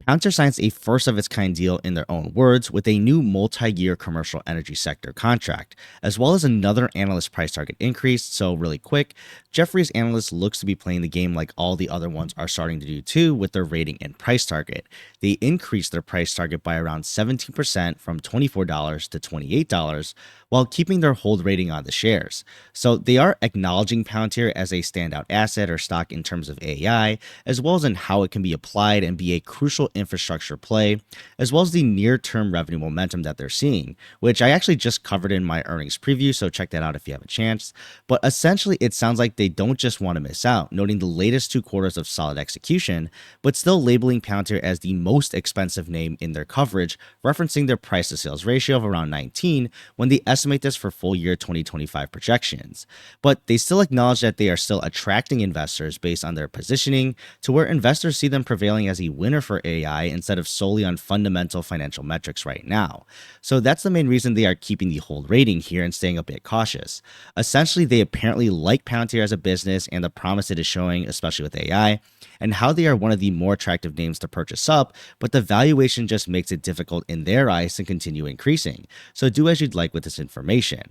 Palantir signs a first of its kind deal in their own words with a new multi year commercial energy sector contract, as well as another analyst price target increase. So, really quick, Jefferies analyst looks to be playing the game like all the other ones are starting to do too with their rating and price target. They increased their price target by around 17% from $24 to $28 while keeping their hold rating on the shares. So, they are acknowledging Palantir as a standout asset or stock in terms of AI, as well as in how it can be applied and be a crucial infrastructure play, as well as the near term revenue momentum that they're seeing, which I actually just covered in my earnings preview. So check that out if you have a chance. But essentially, it sounds like they don't just want to miss out, noting the latest 2 quarters of solid execution, but still labeling Palantir as the most expensive name in their coverage, referencing their price to sales ratio of around 19 when they estimate this for full year 2025 projections. But they still acknowledge that they are still attracting investors based on their positioning to where investors see them prevailing as a winner for AI instead of solely on fundamental financial metrics right now. So that's the main reason they are keeping the hold rating here and staying a bit cautious. Essentially, they apparently like Palantir as a business and the promise it is showing, especially with AI, and how they are one of the more attractive names to purchase up, but the valuation just makes it difficult in their eyes to continue increasing. So do as you'd like with this information.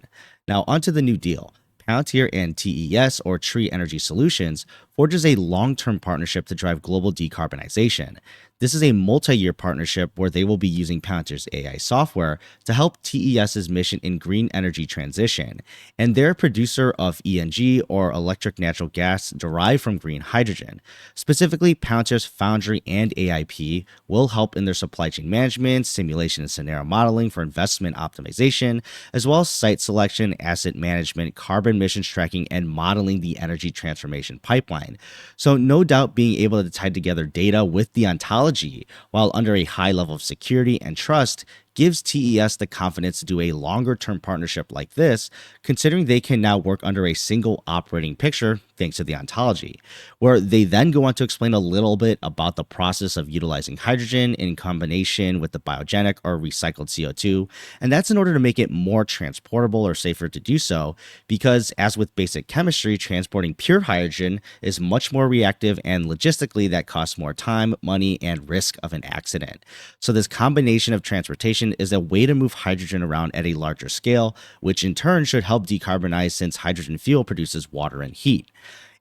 Now, onto the new deal. Palantir and TES, or Tree Energy Solutions, forges a long-term partnership to drive global decarbonization. This is a multi-year partnership where they will be using Palantir's AI software to help TES's mission in green energy transition, and they're a producer of ENG, or electric natural gas derived from green hydrogen. Specifically, Palantir's Foundry and AIP will help in their supply chain management, simulation and scenario modeling for investment optimization, as well as site selection, asset management, carbon emissions tracking, and modeling the energy transformation pipeline. So no doubt being able to tie together data with the ontology while under a high level of security and trust gives TES the confidence to do a longer term partnership like this, considering they can now work under a single operating picture thanks to the ontology, where they then go on to explain a little bit about the process of utilizing hydrogen in combination with the biogenic or recycled CO2. And that's in order to make it more transportable or safer to do so, because as with basic chemistry, transporting pure hydrogen is much more reactive and logistically that costs more time, money, and risk of an accident. So this combination of transportation is a way to move hydrogen around at a larger scale, which in turn should help decarbonize since hydrogen fuel produces water and heat.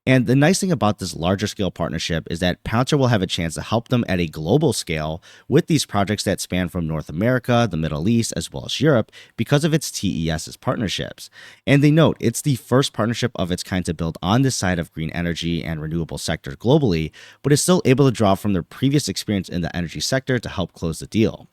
And the nice thing about this larger scale partnership is that Palantir will have a chance to help them at a global scale with these projects that span from North America, the Middle East, as well as Europe because of its TES's partnerships. And they note it's the first partnership of its kind to build on this side of green energy and renewable sector globally, but is still able to draw from their previous experience in the energy sector to help close the deal.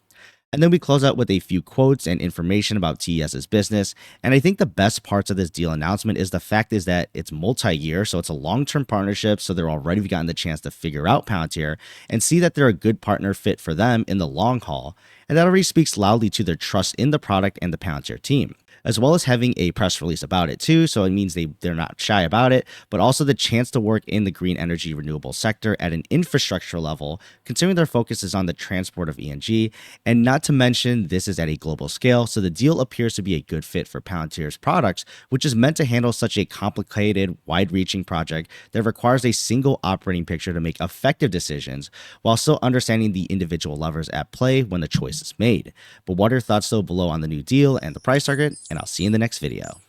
And then we close out with a few quotes and information about TES's business. And I think the best parts of this deal announcement is the fact is that it's multi-year, so it's a long-term partnership, so they're already gotten the chance to figure out Palantir and see that they're a good partner fit for them in the long haul. And that already speaks loudly to their trust in the product and the Palantir team, as well as having a press release about it too. So it means they're not shy about it, but also the chance to work in the green energy renewable sector at an infrastructure level, considering their focus is on the transport of ENG, and not to mention this is at a global scale. So the deal appears to be a good fit for Palantir's products, which is meant to handle such a complicated, wide-reaching project that requires a single operating picture to make effective decisions while still understanding the individual levers at play when the choice is made. But what are your thoughts though below on the new deal and the price target? And I'll see you in the next video.